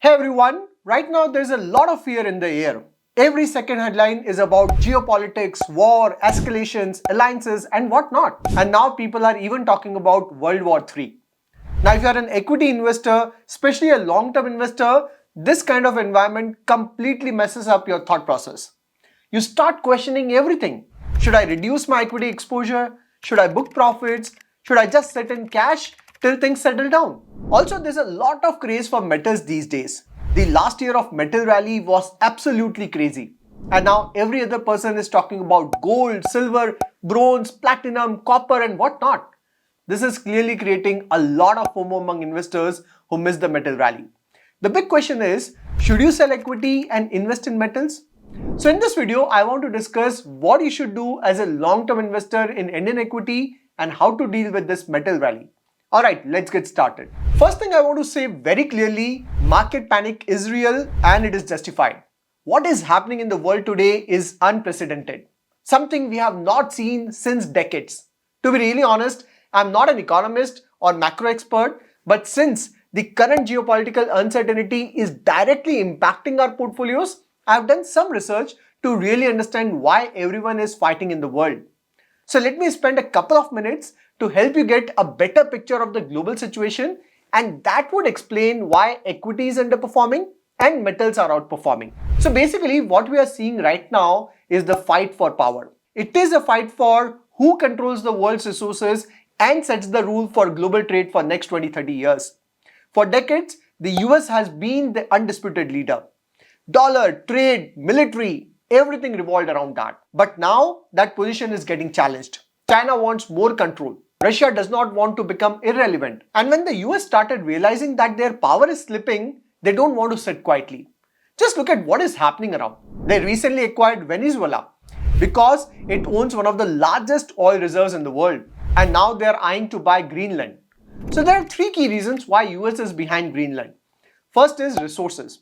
Hey everyone, right now there's a lot of fear in the air. Every second headline is about geopolitics, war, escalations, alliances and whatnot. And now people are even talking about World War III. Now if you're an equity investor, especially a long-term investor, this kind of environment completely messes up your thought process. You start questioning everything. Should I reduce my equity exposure? Should I book profits? Should I just sit in cash till things settle down? Also, there's a lot of craze for metals these days. The last year of metal rally was absolutely crazy. And now every other person is talking about gold, silver, bronze, platinum, copper and whatnot. This is clearly creating a lot of FOMO among investors who missed the metal rally. The big question is, should you sell equity and invest in metals? So in this video, I want to discuss what you should do as a long-term investor in Indian equity and how to deal with this metal rally. Alright, let's get started. First thing I want to say very clearly, market panic is real and it is justified. What is happening in the world today is unprecedented. Something we have not seen since decades. To be really honest, I'm not an economist or macro expert, but since the current geopolitical uncertainty is directly impacting our portfolios, I've done some research to really understand why everyone is fighting in the world. So let me spend a couple of minutes to help you get a better picture of the global situation, and that would explain why equity is underperforming and metals are outperforming. So basically what we are seeing right now is the fight for power. It is a fight for who controls the world's resources and sets the rule for global trade for next 20-30 years. For decades, the US has been the undisputed leader. Dollar, trade, military, everything revolved around that. But now that position is getting challenged. China wants more control. Russia does not want to become irrelevant. And when the US started realizing that their power is slipping, they don't want to sit quietly. Just look at what is happening around. They recently acquired Venezuela because it owns one of the largest oil reserves in the world. And now they are eyeing to buy Greenland. So there are three key reasons why US is behind Greenland. First is resources.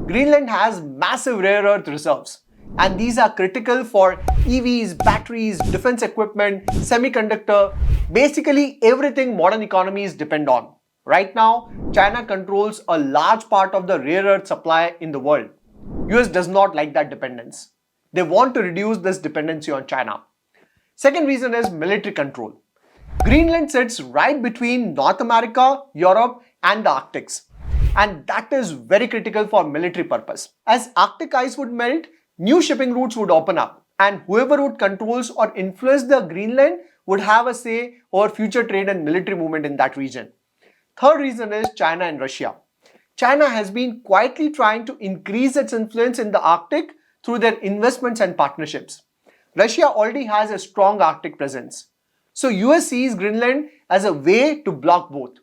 Greenland has massive rare earth reserves. And these are critical for EVs, batteries, defense equipment, semiconductor, basically everything modern economies depend on. Right now, China controls a large part of the rare earth supply in the world. US does not like that dependence. They want to reduce this dependency on China. Second reason is military control. Greenland sits right between North America, Europe and the Arctics. And that is very critical for military purpose. As Arctic ice would melt, new shipping routes would open up, and whoever would controls or influence the Greenland would have a say over future trade and military movement in that region. Third reason is China and Russia. China has been quietly trying to increase its influence in the Arctic through their investments and partnerships. Russia already has a strong Arctic presence. So US sees Greenland as a way to block both.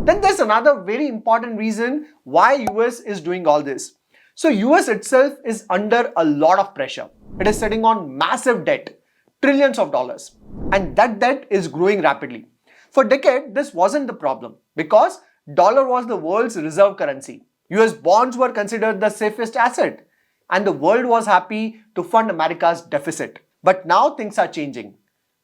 Then there's another very important reason why US is doing all this. So US itself is under a lot of pressure. It is sitting on massive debt, trillions of dollars, and that debt is growing rapidly. For decades, this wasn't the problem because dollar was the world's reserve currency. US bonds were considered the safest asset, and the world was happy to fund America's deficit. But now things are changing.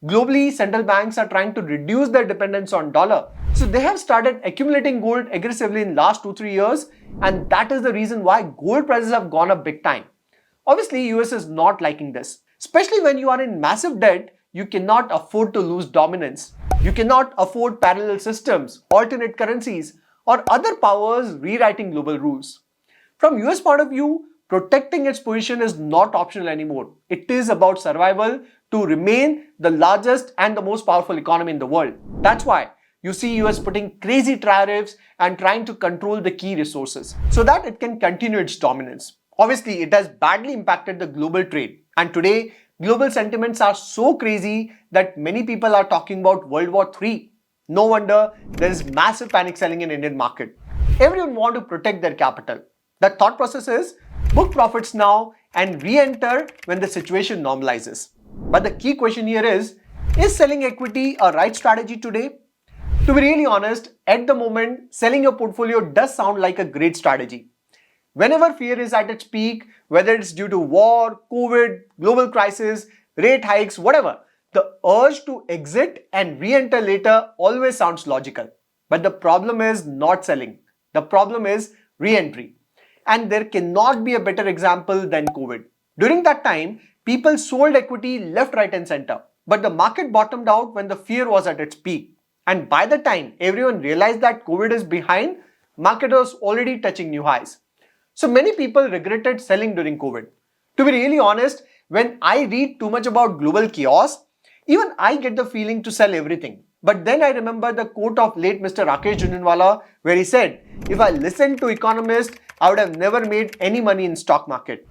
Globally, central banks are trying to reduce their dependence on dollar. So they have started accumulating gold aggressively in last 2-3 years, and that is the reason why gold prices have gone up big time. Obviously, US is not liking this. Especially when you are in massive debt, you cannot afford to lose dominance. You cannot afford parallel systems, alternate currencies, or other powers rewriting global rules. From US point of view, protecting its position is not optional anymore. It is about survival to remain the largest and the most powerful economy in the world. That's why you see US putting crazy tariffs and trying to control the key resources so that it can continue its dominance. Obviously, it has badly impacted the global trade. And today, global sentiments are so crazy that many people are talking about World War III. No wonder there is massive panic selling in Indian market. Everyone wants to protect their capital. The thought process is book profits now and re-enter when the situation normalizes. But the key question here is selling equity a right strategy today? To be really honest, at the moment, selling your portfolio does sound like a great strategy. Whenever fear is at its peak, whether it's due to war, COVID, global crisis, rate hikes, whatever, the urge to exit and re-enter later always sounds logical. But the problem is not selling. The problem is re-entry. And there cannot be a better example than COVID. During that time, people sold equity left, right and center. But the market bottomed out when the fear was at its peak. And by the time everyone realized that COVID is behind, market was already touching new highs. So many people regretted selling during COVID. To be really honest, when I read too much about global chaos, even I get the feeling to sell everything. But then I remember the quote of late Mr. Rakesh Jhunjhunwala where he said, "If I listened to economists, I would have never made any money in stock market."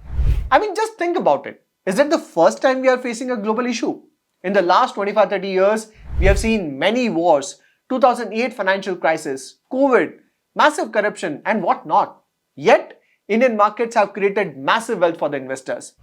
I mean, just think about it. Is it the first time we are facing a global issue? In the last 25-30 years, we have seen many wars, 2008 financial crisis, COVID, massive corruption and what not. Yet, Indian markets have created massive wealth for the investors.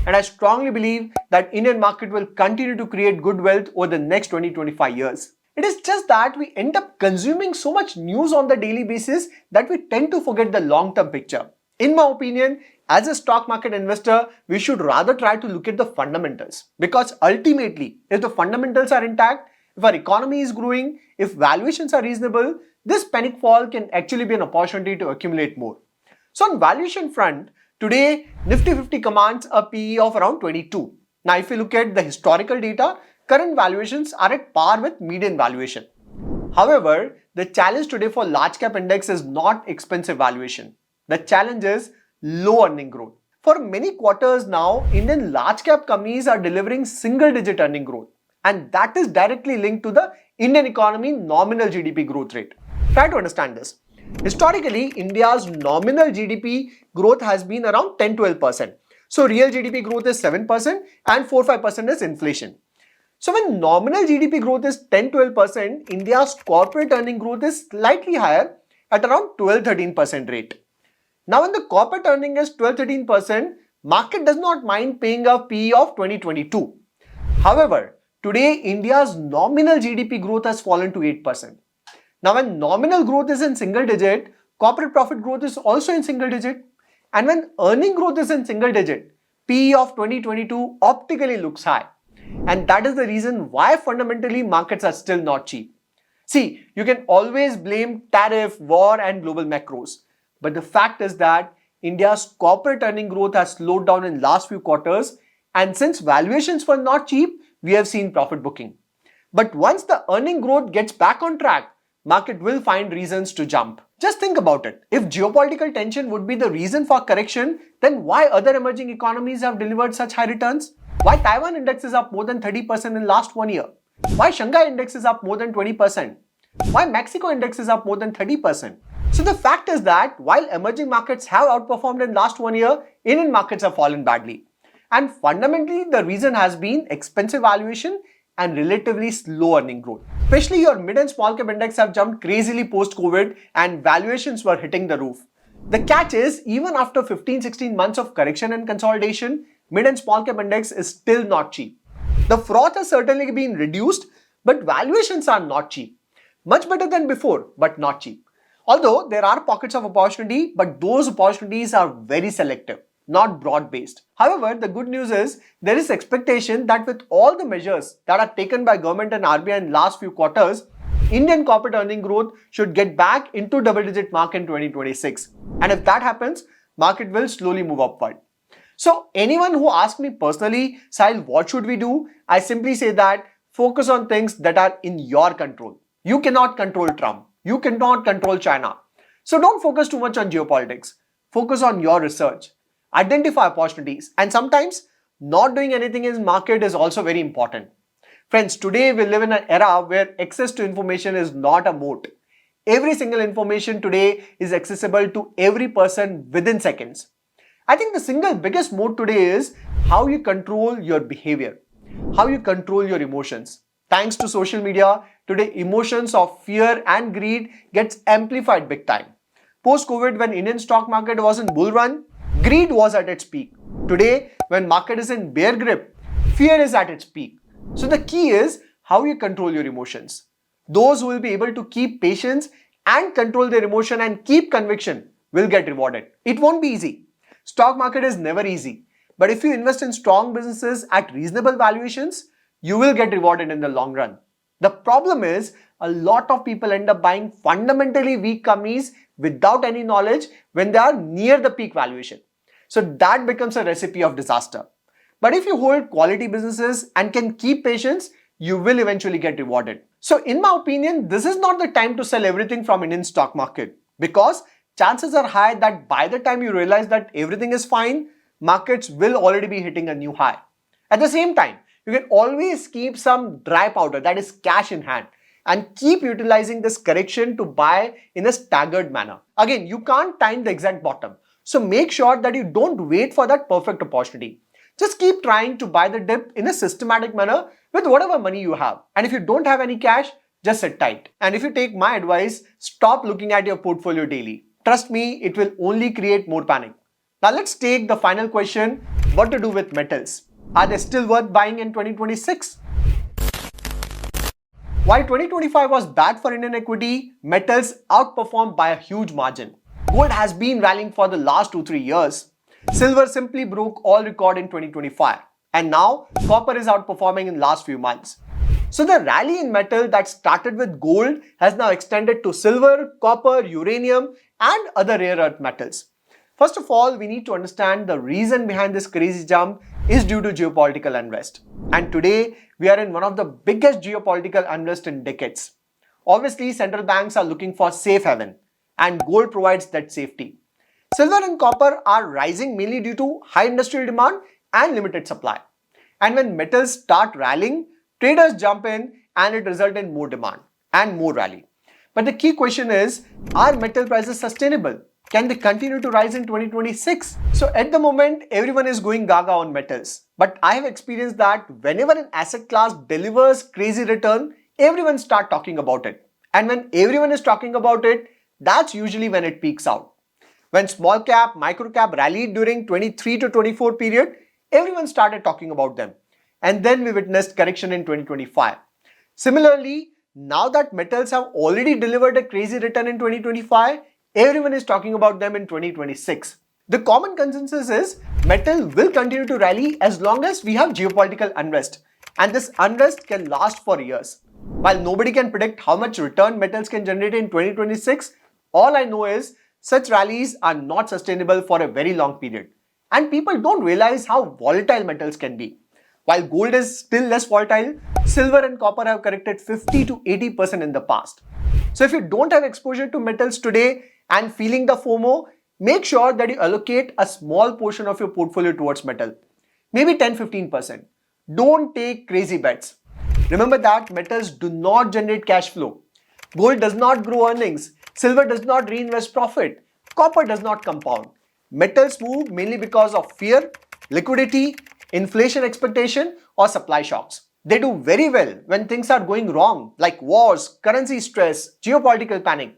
And I strongly believe that Indian market will continue to create good wealth over the next 20-25 years. It is just that we end up consuming so much news on the daily basis that we tend to forget the long-term picture. In my opinion, as a stock market investor, we should rather try to look at the fundamentals. Because ultimately, if the fundamentals are intact, if our economy is growing, if valuations are reasonable, this panic fall can actually be an opportunity to accumulate more. So on valuation front, today Nifty 50 commands a PE of around 22. Now if you look at the historical data, current valuations are at par with median valuation. However, the challenge today for large cap index is not expensive valuation. The challenge is low earning growth. For many quarters now, Indian large cap companies are delivering single digit earning growth. And that is directly linked to the Indian economy nominal GDP growth rate. Try to understand this. Historically, India's nominal GDP growth has been around 10-12%. So real GDP growth is 7% and 4-5% is inflation. So when nominal GDP growth is 10-12%, India's corporate earning growth is slightly higher at around 12-13% rate. Now when the corporate earning is 12-13%, market does not mind paying a PE of 2022. However, today India's nominal GDP growth has fallen to 8%. Now when nominal growth is in single digit, corporate profit growth is also in single digit. And when earning growth is in single digit, PE of 2022 optically looks high. And that is the reason why fundamentally markets are still not cheap. See, you can always blame tariff, war and global macros. But the fact is that India's corporate earning growth has slowed down in last few quarters. And since valuations were not cheap, we have seen profit booking. But once the earning growth gets back on track, market will find reasons to jump. Just think about it. If geopolitical tension would be the reason for correction, then why other emerging economies have delivered such high returns? Why Taiwan index is up more than 30% in last 1 year? Why Shanghai index is up more than 20%? Why Mexico index is up more than 30%? So the fact is that while emerging markets have outperformed in last 1 year, Indian markets have fallen badly. And fundamentally, the reason has been expensive valuation and relatively slow earning growth. Especially your mid and small cap index have jumped crazily post-COVID and valuations were hitting the roof. The catch is, even after 15-16 months of correction and consolidation, mid and small cap index is still not cheap. The froth has certainly been reduced, but valuations are not cheap. Much better than before, but not cheap. Although there are pockets of opportunity, but those opportunities are very selective, not broad-based. However, the good news is there is expectation that with all the measures that are taken by government and RBI in last few quarters, Indian corporate earning growth should get back into double-digit mark in 2026. And if that happens, market will slowly move upward. So anyone who asks me personally, Sahil, what should we do? I simply say that focus on things that are in your control. You cannot control Trump. You cannot control China. So don't focus too much on geopolitics. Focus on your research. Identify opportunities. And sometimes not doing anything in market is also very important. Friends, today we live in an era where access to information is not a moat. Every single information today is accessible to every person within seconds. I think the single biggest moat today is how you control your behavior, how you control your emotions. Thanks to social media, today emotions of fear and greed gets amplified big time. Post-COVID, when Indian stock market was in bull run, greed was at its peak. Today, when market is in bear grip, fear is at its peak. So the key is how you control your emotions. Those who will be able to keep patience and control their emotion and keep conviction will get rewarded. It won't be easy. Stock market is never easy. But if you invest in strong businesses at reasonable valuations, you will get rewarded in the long run. The problem is a lot of people end up buying fundamentally weak companies without any knowledge when they are near the peak valuation. So that becomes a recipe of disaster. But if you hold quality businesses and can keep patience, you will eventually get rewarded. So in my opinion, this is not the time to sell everything from Indian stock market, because chances are high that by the time you realize that everything is fine, markets will already be hitting a new high. At the same time, you can always keep some dry powder, that is cash in hand, and keep utilizing this correction to buy in a staggered manner. Again, you can't time the exact bottom, so make sure that you don't wait for that perfect opportunity. Just keep trying to buy the dip in a systematic manner with whatever money you have. And if you don't have any cash, just sit tight. And if you take my advice, stop looking at your portfolio daily. Trust me, it will only create more panic. Now let's take the final question, what to do with metals. Are they still worth buying in 2026? While 2025 was bad for Indian equity, metals outperformed by a huge margin. Gold has been rallying for the last 2-3 years. Silver simply broke all record in 2025. And now, copper is outperforming in the last few months. So the rally in metal that started with gold has now extended to silver, copper, uranium and other rare earth metals. First of all, we need to understand the reason behind this crazy jump is due to geopolitical unrest. And today, we are in one of the biggest geopolitical unrest in decades. Obviously, central banks are looking for safe haven, and gold provides that safety. Silver and copper are rising mainly due to high industrial demand and limited supply. And when metals start rallying, traders jump in and it results in more demand and more rally. But the key question is, are metal prices sustainable? Can they continue to rise in 2026? So at the moment, everyone is going gaga on metals. But I have experienced that whenever an asset class delivers crazy return, everyone starts talking about it. And when everyone is talking about it, that's usually when it peaks out. When small cap, micro cap rallied during 23 to 24 period, everyone started talking about them. And then we witnessed correction in 2025. Similarly, now that metals have already delivered a crazy return in 2025, everyone is talking about them in 2026. The common consensus is metal will continue to rally as long as we have geopolitical unrest. And this unrest can last for years. While nobody can predict how much return metals can generate in 2026, all I know is such rallies are not sustainable for a very long period. And people don't realize how volatile metals can be. While gold is still less volatile, silver and copper have corrected 50 to 80% in the past. So if you don't have exposure to metals today and feeling the FOMO, make sure that you allocate a small portion of your portfolio towards metal. Maybe 10-15%. Don't take crazy bets. Remember that metals do not generate cash flow. Gold does not grow earnings. Silver does not reinvest profit. Copper does not compound. Metals move mainly because of fear, liquidity, inflation expectation or supply shocks. They do very well when things are going wrong like wars, currency stress, geopolitical panic.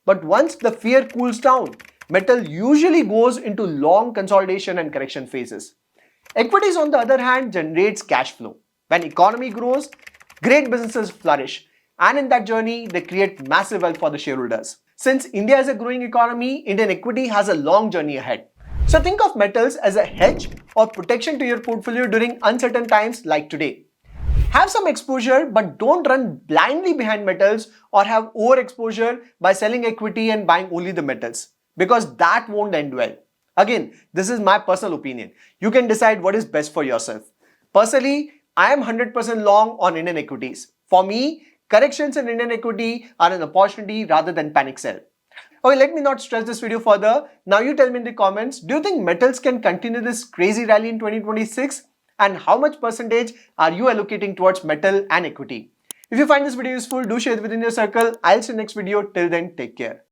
But once the fear cools down, metal usually goes into long consolidation and correction phases. Equities on the other hand generates cash flow. When economy grows, great businesses flourish. And in that journey, they create massive wealth for the shareholders. Since India is a growing economy, Indian equity has a long journey ahead. So think of metals as a hedge or protection to your portfolio during uncertain times like today. Have some exposure, but don't run blindly behind metals or have overexposure by selling equity and buying only the metals, because that won't end well. Again, this is my personal opinion. You can decide what is best for yourself. Personally, I am 100% long on Indian equities. For me, corrections in Indian equity are an opportunity rather than panic sell. Okay, let me not stress this video further. Now you tell me in the comments, do you think metals can continue this crazy rally in 2026? And how much percentage are you allocating towards metal and equity? If you find this video useful, do share it within your circle. I'll see you next video. Till then, take care.